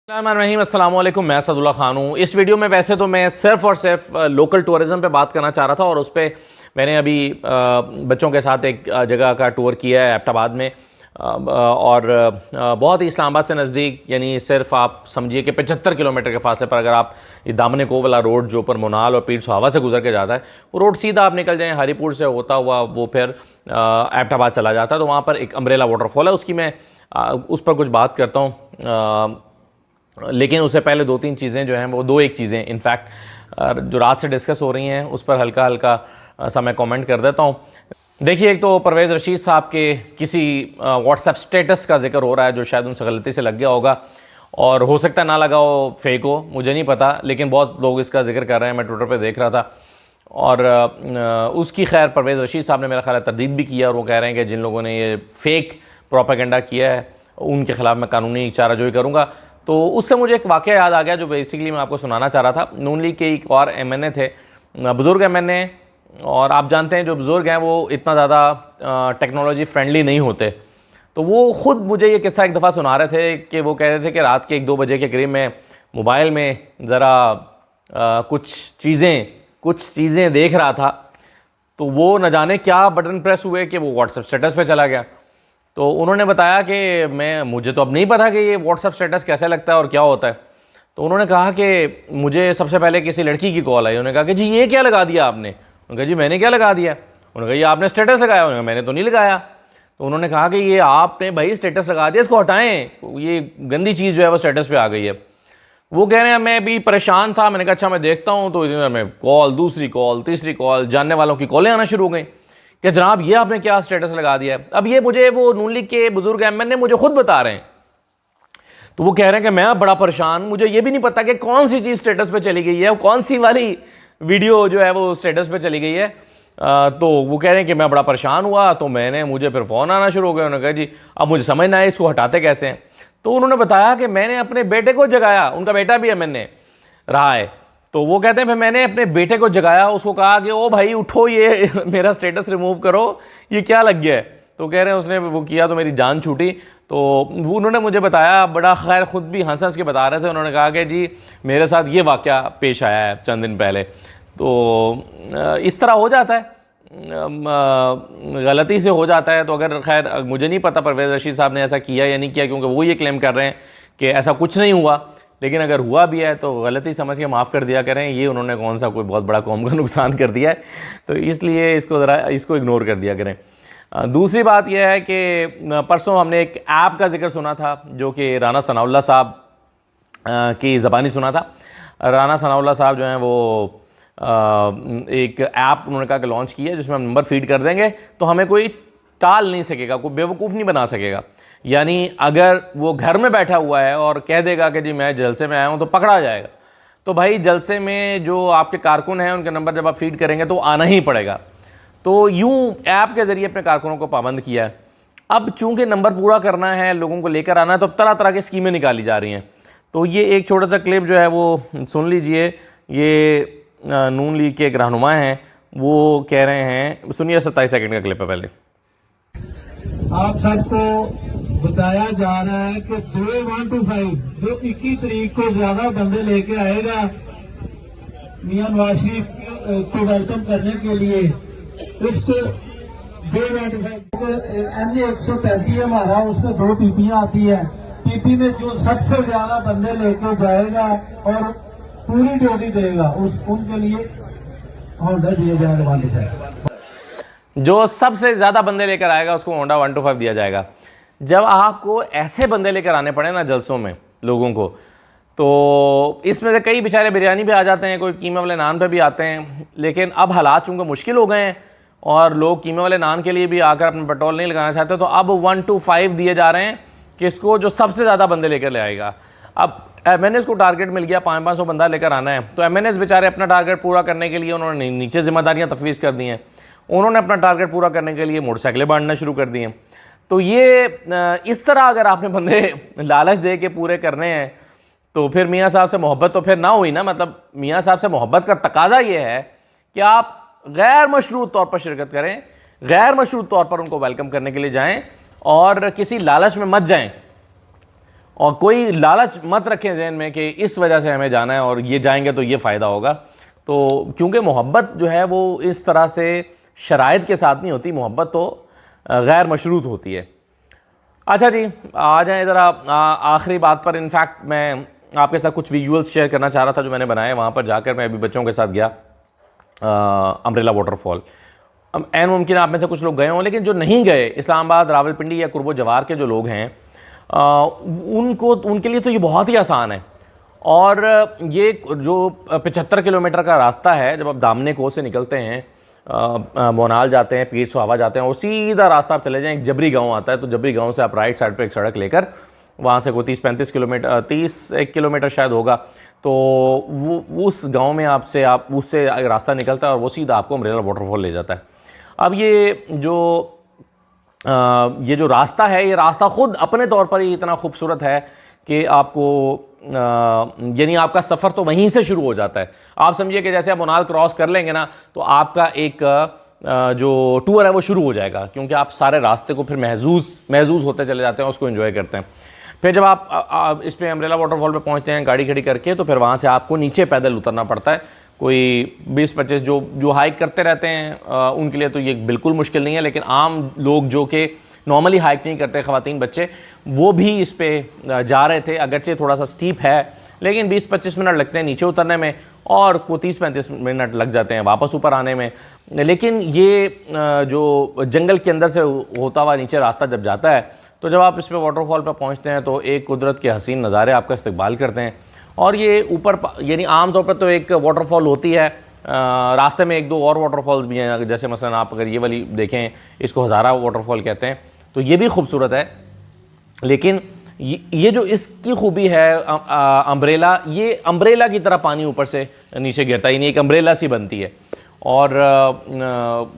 अस्सलाम वालेकुम, मैं असदुल्ला खान हूँ। इस वीडियो में वैसे तो मैं सिर्फ़ और सिर्फ लोकल टूरिज़म पे बात करना चाह रहा था और उस पर मैंने अभी बच्चों के साथ एक जगह का टूर किया है एबटाबाद में और बहुत ही इस्लामाबाद से नज़दीक, यानी सिर्फ आप समझिए कि 75 किलोमीटर के फासले पर अगर आप ये दामन को वाला रोड जो ऊपर मुनाल और पीर सुहावा से गुजर के जाता है, वो रोड सीधा आप निकल जाएँ हरीपुर से होता हुआ वो फिर एबटाबाद चला जाता है। तो वहाँ पर एक अम्ब्रेला वाटरफॉल है, उसकी मैं उस पर कुछ बात करता हूँ। लेकिन उससे पहले दो तीन चीज़ें जो हैं वो एक चीज़ें इनफैक्ट जो रात से डिस्कस हो रही हैं उस पर हल्का हल्का सा मैं कमेंट कर देता हूँ। देखिए, एक तो परवेज़ रशीद साहब के किसी व्हाट्सएप स्टेटस का जिक्र हो रहा है जो शायद उनसे गलती से लग गया होगा और हो सकता है ना लगा हो, फेक हो, मुझे नहीं पता, लेकिन बहुत लोग इसका जिक्र कर रहे हैं। मैं ट्विटर पर देख रहा था और उसकी खैर परवेज़ रशीद साहब ने मेरा ख्याल है तरदीद भी किया और वो कह रहे हैं कि जिन लोगों ने ये फेक प्रोपेगेंडा किया है उनके ख़िलाफ़ मैं कानूनी चाराजोई करूँगा। तो उससे मुझे एक वाक़या याद आ गया जो बेसिकली मैं आपको सुनाना चाह रहा था। नून लीग के एक और एमएनए थे, बुज़ुर्ग एमएनए, और आप जानते हैं जो बुज़ुर्ग हैं वो इतना ज़्यादा टेक्नोलॉजी फ्रेंडली नहीं होते। तो वो ख़ुद मुझे ये किस्सा एक दफ़ा सुना रहे थे कि वो कह रहे थे कि रात के 1-2 बजे के करीब में मोबाइल में ज़रा कुछ चीज़ें देख रहा था, तो वो न जाने क्या बटन प्रेस हुए कि वो व्हाट्सएप स्टेटस पे चला गया। तो उन्होंने बताया कि मुझे तो अब नहीं पता कि ये व्हाट्सएप स्टेटस कैसे लगता है और क्या होता है। तो उन्होंने कहा कि मुझे सबसे पहले किसी लड़की की कॉल आई। उन्होंने कहा कि जी ये क्या लगा दिया आपने? उन्होंने कहा जी मैंने क्या लगा दिया? उन्होंने कहा ये आपने स्टेटस लगाया? उन्होंने कहा मैंने तो नहीं लगाया। तो उन्होंने कहा कि ये आपने भाई स्टेटस लगा दिया, इसको हटाएँ, ये गंदी चीज़ जो है वो स्टेटस पर आ गई है। वो कह रहे हैं मैं भी परेशान था, मैंने कहा अच्छा मैं देखता हूँ। तो इधर में कॉल, दूसरी कॉल, तीसरी कॉल, जानने वालों की कॉलें आना शुरू हो गई कि जनाब ये आपने क्या स्टेटस लगा दिया है। अब ये मुझे वो नून लीग के बुजुर्ग एमएनए मुझे खुद बता रहे हैं। तो वो कह रहे हैं कि मैं बड़ा परेशान, मुझे ये भी नहीं पता कि कौन सी चीज़ स्टेटस पे चली गई है, कौन सी वाली वीडियो जो है वो स्टेटस पे चली गई है। तो वो कह रहे हैं कि मैं बड़ा परेशान हुआ, तो मुझे फिर फ़ोन आना शुरू हो गया। उन्होंने कहा जी अब मुझे समझ ना आए इसको हटाते कैसे हैं। तो उन्होंने बताया कि मैंने अपने बेटे को जगाया, उनका बेटा भी एमएनए रहा है। तो वो कहते हैं फिर मैंने अपने बेटे को जगाया, उसको कहा कि ओ भाई उठो, ये मेरा स्टेटस रिमूव करो, ये क्या लग गया है। तो कह रहे हैं उसने वो किया तो मेरी जान छूटी। तो वो उन्होंने मुझे बताया, बड़ा खैर ख़ुद भी हंस हंस के बता रहे थे। उन्होंने कहा कि जी मेरे साथ ये वाक़या पेश आया है चंद दिन पहले। तो इस तरह हो जाता है, गलती से हो जाता है। तो अगर खैर मुझे नहीं पता परवेज़ रशीद साहब ने ऐसा किया या नहीं किया, क्योंकि वो ये क्लेम कर रहे हैं कि ऐसा कुछ नहीं हुआ, लेकिन अगर हुआ भी है तो गलती समझ के माफ़ कर दिया करें। ये उन्होंने कौन सा कोई बहुत बड़ा कौम का नुकसान कर दिया है, तो इसलिए इसको इग्नोर कर दिया करें। दूसरी बात यह है कि परसों हमने एक ऐप का जिक्र सुना था जो कि राना सनाउल्लाह साहब की ज़बानी सुना था। राना सनाउल्लाह साहब जो हैं वो एक ऐप उन्होंने कहा कि लॉन्च किया है जिसमें हम नंबर फीड कर देंगे तो हमें कोई टाल नहीं सकेगा, कोई बेवकूफ़ नहीं बना सकेगा। यानी अगर वो घर में बैठा हुआ है और कह देगा कि जी मैं जलसे में आया हूँ तो पकड़ा जाएगा। तो भाई जलसे में जो आपके कारकुन हैं उनके नंबर जब आप फीड करेंगे तो आना ही पड़ेगा। तो यूँ ऐप के ज़रिए अपने कारकुनों को पाबंद किया है। अब चूँकि नंबर पूरा करना है, लोगों को लेकर आना है, तो तरह तरह की स्कीमें निकाली जा रही हैं। तो ये एक छोटा सा क्लिप जो है वो सुन लीजिए। ये नून लीग के एक रहनुमा हैं, वो कह रहे हैं, सुनिए, 27 सेकंड का क्लिप है। पहले आप सबको बताया जा रहा है कि 2-1-2-5 जो 21 तारीख को ज्यादा बंदे लेके आएगा मियां नवाज शरीफ को वेलकम करने के लिए, इसको 2-1-2-5 एनए 135 हमारा, उससे 2 पीपियां आती है। पीपी में जो सबसे ज्यादा बंदे लेके जाएगा और पूरी ड्यूटी देगा उनके लिए होंडा दिए जाएगा। जो सबसे ज़्यादा बंदे लेकर आएगा उसको होंडा 125 दिया जाएगा। जब आपको ऐसे बंदे लेकर आने पड़े ना जलसों में लोगों को, तो इसमें से कई बेचारे बिरयानी भी आ जाते हैं, कोई कीमे वाले नान पे भी आते हैं। लेकिन अब हालात चूँकि मुश्किल हो गए हैं और लोग कीमे वाले नान के लिए भी आकर अपना पेट्रोल नहीं लगाना चाहते, तो अब 125 दिए जा रहे हैं किसको, जो सबसे ज़्यादा बंदे लेकर ले आएगा। अब एमएनएस को टारगेट मिल गया 500-500 बंदा लेकर आना है, तो एमएनएस बेचारे अपना टारगेट पूरा करने के लिए उन्होंने नीचे जिम्मेदारियाँ तफवीज़ कर दी हैं। उन्होंने अपना टारगेट पूरा करने के लिए मोटरसाइकिलें बांटना शुरू कर दी हैं। तो ये इस तरह अगर आपने बंदे लालच दे के पूरे करने हैं तो फिर मियाँ साहब से मोहब्बत तो फिर ना हुई ना। मतलब मियाँ साहब से मोहब्बत का तकाजा ये है कि आप गैर मशरूत तौर पर शिरकत करें, गैर मशरूत तौर पर उनको वेलकम करने के लिए जाएँ और किसी लालच में मत जाएँ। और कोई लालच मत रखें जहन में कि इस वजह से हमें जाना है और ये जाएंगे तो ये फ़ायदा होगा। तो क्योंकि मोहब्बत जो है वो इस तरह से शराइत के साथ नहीं होती, मोहब्बत तो गैर मशरूत होती है। अच्छा जी, आ जाएँ ज़रा आखिरी बात पर। इनफैक्ट मैं आपके साथ कुछ विजुअल्स शेयर करना चाह रहा था जो मैंने बनाए। वहाँ पर जाकर मैं अभी बच्चों के साथ गया अम्ब्रेला वाटरफॉल। एन मुमकिन आप में से कुछ लोग गए हों, लेकिन जो नहीं गए, इस्लामाबाद, रावलपिंडी या कुर्बो जवार के जो लोग हैं उनके लिए तो ये बहुत ही आसान है। और ये जो 75 किलोमीटर का रास्ता है, जब आप दामने को से निकलते हैं, मोनाल जाते हैं, पीर सुहावा जाते हैं, वो सीधा रास्ता आप चले जाएँ, एक जबरी गांव आता है, तो जबरी गांव से आप राइट साइड पे एक सड़क लेकर वहाँ से कोई 30-35 किलोमीटर, 31 किलोमीटर शायद होगा, तो वो उस गांव में आपसे उससे रास्ता निकलता है और वो सीधा आपको अम्ब्रेला वाटरफॉल ले जाता है। अब ये जो रास्ता है, ये रास्ता ख़ुद अपने तौर पर ही इतना खूबसूरत है कि आपको यानी आपका सफ़र तो वहीं से शुरू हो जाता है। आप समझिए कि जैसे आप मोनाल क्रॉस कर लेंगे ना, तो आपका एक जो टूर है वो शुरू हो जाएगा, क्योंकि आप सारे रास्ते को फिर महसूस होते चले जाते हैं, उसको एंजॉय करते हैं। फिर जब आप इस पे अम्ब्रेला वाटरफॉल पे पहुंचते हैं गाड़ी खड़ी करके, तो फिर वहाँ से आपको नीचे पैदल उतरना पड़ता है। कोई 20-25 जो हाइक करते रहते हैं उनके लिए तो ये बिल्कुल मुश्किल नहीं है, लेकिन आम लोग जो कि नॉर्मली हाइक नहीं करते, ख़वातीन बच्चे, वो भी इस पे जा रहे थे। अगरचे थोड़ा सा स्टीप है, लेकिन 20-25 मिनट लगते हैं नीचे उतरने में और को 30-35 मिनट लग जाते हैं वापस ऊपर आने में। लेकिन ये जो जंगल के अंदर से होता हुआ नीचे रास्ता जब जाता है, तो जब आप इस पे वाटरफॉल पर पहुंचते हैं तो एक कुदरत के हसीन नज़ारे आपका इस्तकबाल करते हैं। और ये ऊपर यानी आम तौर पर तो एक वाटरफॉल होती है, रास्ते में 1-2 और वाटरफॉल्स भी हैं, जैसे मसलन आप अगर ये वाली देखें, इसको हज़ारा वाटरफॉल कहते हैं, तो ये भी खूबसूरत है। लेकिन ये जो इसकी खूबी है अम्ब्रेला, ये अम्ब्रेला की तरह पानी ऊपर से नीचे गिरता है, यानी एक अम्ब्रेला सी बनती है और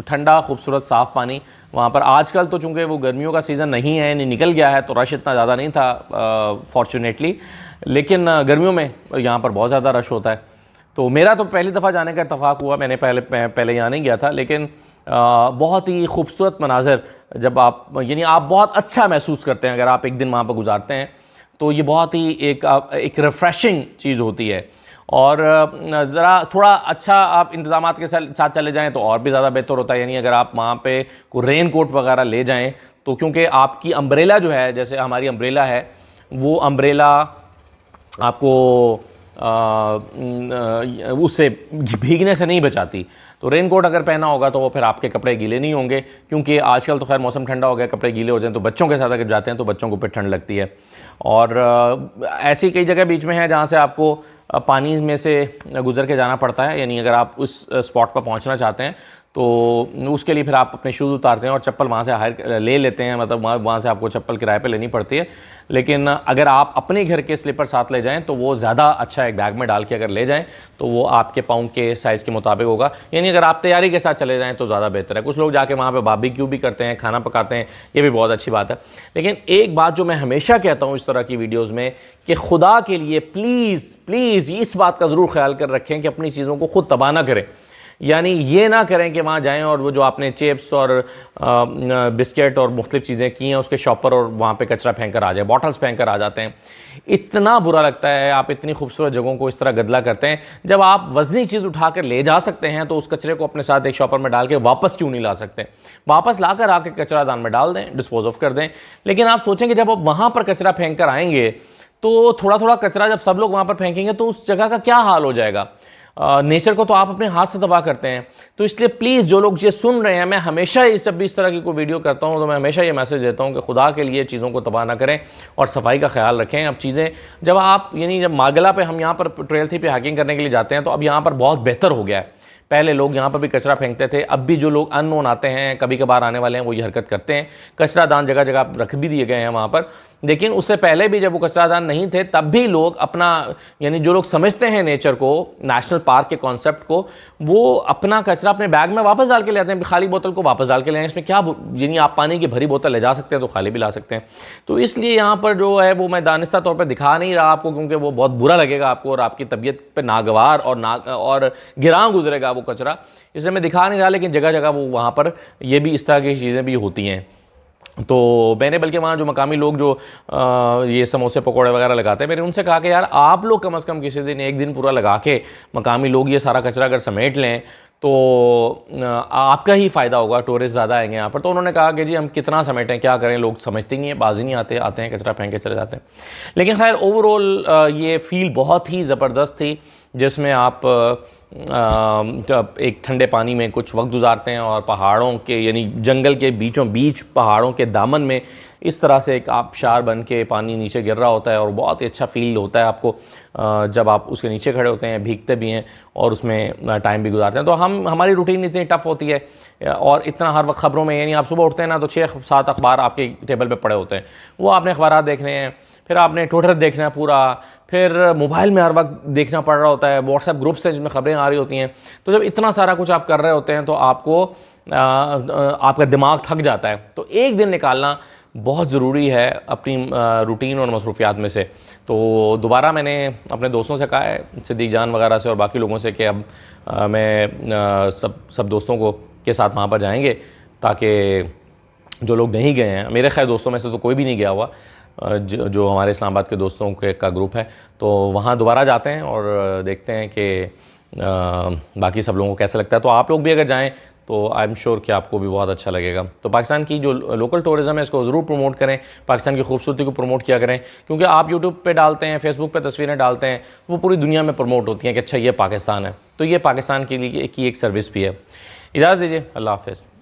ठंडा खूबसूरत साफ़ पानी वहाँ पर। आजकल तो चूँकि वो गर्मियों का सीज़न नहीं है, यानी निकल गया है, तो रश इतना ज़्यादा नहीं था फॉर्चुनेटली, लेकिन गर्मियों में यहाँ पर बहुत ज़्यादा रश होता है। तो मेरा तो पहली दफ़ा जाने का इत्तफ़ाक़ हुआ, मैंने पहले यहाँ नहीं गया था, लेकिन बहुत ही खूबसूरत मनाज़र जब आप यानी आप बहुत अच्छा महसूस करते हैं अगर आप एक दिन वहाँ पर गुजारते हैं, तो ये बहुत ही एक रिफ़्रेशिंग चीज़ होती है। और ज़रा थोड़ा अच्छा आप इंतज़ामात के साथ चले जाएँ तो और भी ज़्यादा बेहतर होता है। यानी अगर आप वहाँ पे कोई रेन कोट वगैरह ले जाएँ, तो क्योंकि आपकी अम्ब्रेला जो है, जैसे हमारी अम्ब्रेला है, वो अम्ब्रेला आपको उससे भीगने से नहीं बचाती। तो रेन कोट अगर पहना होगा तो वो फिर आपके कपड़े गीले नहीं होंगे, क्योंकि आजकल तो खैर मौसम ठंडा हो गया, कपड़े गीले हो जाएं तो बच्चों के साथ अगर जाते हैं तो बच्चों को फिर ठंड लगती है। और ऐसी कई जगह बीच में है जहाँ से आपको पानी में से गुजर के जाना पड़ता है। यानी अगर आप उस स्पॉट पर पहुँचना चाहते हैं तो उसके लिए फिर आप अपने शूज़ उतारते हैं और चप्पल वहाँ से हायर ले लेते हैं, मतलब वहाँ से आपको चप्पल किराए पे लेनी पड़ती है। लेकिन अगर आप अपने घर के स्लीपर साथ ले जाएं तो वो ज़्यादा अच्छा, एक बैग में डाल के अगर ले जाएं तो वो आपके पाँव के साइज़ के मुताबिक होगा। यानी अगर आप तैयारी के साथ चले जाएँ तो ज़्यादा बेहतर है। कुछ लोग जाके वहाँ पर बारबेक्यू भी करते हैं, खाना पकाते हैं, ये भी बहुत अच्छी बात है। लेकिन एक बात जो मैं हमेशा कहता हूँ इस तरह की वीडियोज़ में, कि खुदा के लिए प्लीज़ इस बात का ज़रूर ख्याल कर रखें कि अपनी चीज़ों को खुद तबाह ना करें। यानी ये ना करें कि वहाँ जाएं और वो जो आपने चिप्स और बिस्किट और मुख्तलिफ़ चीज़ें की हैं उसके शॉपर और वहाँ पे कचरा फेंक कर आ जाए, बॉटल्स फेंक कर आ जाते हैं। इतना बुरा लगता है, आप इतनी खूबसूरत जगहों को इस तरह गदला करते हैं। जब आप वज़नी चीज़ उठा कर ले जा सकते हैं तो उस कचरे को अपने साथ एक शॉपर में डाल के वापस क्यों नहीं ला सकते? वापस ला कर आके कचरा दान में डाल दें, डिस्पोज ऑफ कर दें। लेकिन आप सोचेंगे जब आप वहाँ पर कचरा फेंक कर आएंगे तो थोड़ा थोड़ा कचरा जब सब लोग वहाँ पर फेंकेंगे तो उस जगह का क्या हाल हो जाएगा? नेचर को तो आप अपने हाथ से तबाह करते हैं। तो इसलिए प्लीज़ जो लोग ये सुन रहे हैं, मैं हमेशा जब भी इस तरह की कोई वीडियो करता हूँ तो मैं हमेशा ये मैसेज देता हूँ कि खुदा के लिए चीज़ों को तबाह ना करें और सफाई का ख्याल रखें। अब चीज़ें जब आप यानी जब मागला पे हम यहाँ पर ट्रेल थी पे हाइकिंग करने के लिए जाते हैं तो अब यहाँ पर बहुत बेहतर हो गया है। पहले लोग यहाँ पर भी कचरा फेंकते थे, अब भी जो लोग अननोन आते हैं, कभी कभार आने वाले हैं, वो ये हरकत करते हैं। कचरा दान जगह जगह रख भी दिए गए हैं वहाँ पर। लेकिन उससे पहले भी जब वो कचरा दान नहीं थे तब भी लोग अपना यानी जो लोग समझते हैं नेचर को, नेशनल पार्क के कॉन्सेप्ट को, वो अपना कचरा अपने बैग में वापस डाल के ले आते हैं। खाली बोतल को वापस डाल के ले आए, इसमें क्या, यानी आप पानी की भरी बोतल ले जा सकते हैं तो खाली भी ला सकते हैं। तो इसलिए यहाँ पर जो है वो मैं दानिस्ता तौर पर दिखा नहीं रहा आपको, क्योंकि वो बहुत बुरा लगेगा आपको और आपकी तबीयत पर नागवार और गिरां गुजरेगा वो कचरा, इसलिए मैं दिखा नहीं रहा। लेकिन जगह जगह वो वहाँ पर ये भी इस तरह की चीज़ें भी होती हैं। तो मैंने बल्कि वहाँ जो मकामी लोग जो ये समोसे पकौड़े वगैरह लगाते हैं, मैंने उनसे कहा कि यार आप लोग कम से कम किसी दिन एक दिन पूरा लगा के मकामी लोग ये सारा कचरा अगर समेट लें तो आपका ही फ़ायदा होगा, टूरिस्ट ज़्यादा आएंगे यहाँ पर। तो उन्होंने कहा कि जी हम कितना समेटें, क्या करें, लोग समझते नहीं है, बाजी नहीं आते हैं कचरा फेंक के चले जाते हैं। लेकिन खैर ओवरऑल ये फील बहुत ही ज़बरदस्त थी, जिसमें आप जब एक ठंडे पानी में कुछ वक्त गुजारते हैं और पहाड़ों के यानी जंगल के बीचों बीच पहाड़ों के दामन में इस तरह से एक आबशार बन के पानी नीचे गिर रहा होता है और बहुत ही अच्छा फील होता है आपको जब आप उसके नीचे खड़े होते हैं, भीगते भी हैं और उसमें टाइम भी गुजारते हैं। तो हमारी रूटीन इतनी टफ़ होती है और इतना हर वक्त ख़बरों में, यानी आप सुबह उठते हैं ना तो 6-7 अखबार आपके टेबल पे पड़े होते हैं, वो आपने अखबार देखने हैं, फिर आपने ट्विटर देखना है पूरा, फिर मोबाइल में हर वक्त देखना पड़ रहा होता है, व्हाट्सएप ग्रुप से जिसमें खबरें आ रही होती हैं। तो जब इतना सारा कुछ आप कर रहे होते हैं तो आपको आपका दिमाग थक जाता है। तो एक दिन निकालना बहुत ज़रूरी है अपनी रूटीन और मसरूफियात में से। तो दोबारा मैंने अपने दोस्तों से कहा है, सिद्दीक जान वगैरह से और बाकी लोगों से, कि अब मैं सब दोस्तों को के साथ वहाँ पर जाएंगे, ताकि जो लोग नहीं गए हैं, मेरे खैर दोस्तों में से तो कोई भी नहीं गया हुआ, जो हमारे इस्लामाबाद के दोस्तों का ग्रुप है, तो वहाँ दोबारा जाते हैं और देखते हैं कि बाकी सब लोगों को कैसा लगता है। तो आप लोग भी अगर जाएं तो आई एम श्योर कि आपको भी बहुत अच्छा लगेगा। तो पाकिस्तान की जो लोकल टूरिज़्म है इसको ज़रूर प्रमोट करें, पाकिस्तान की खूबसूरती को प्रमोट किया करें, क्योंकि आप यूट्यूब पे डालते हैं, फेसबुक पे तस्वीरें डालते हैं, वो पूरी दुनिया में प्रमोट होती हैं कि अच्छा ये पाकिस्तान है। तो ये पाकिस्तान के लिए की एक सर्विस भी है। इजाज़त दीजिए, अल्लाह हाफ़िज़।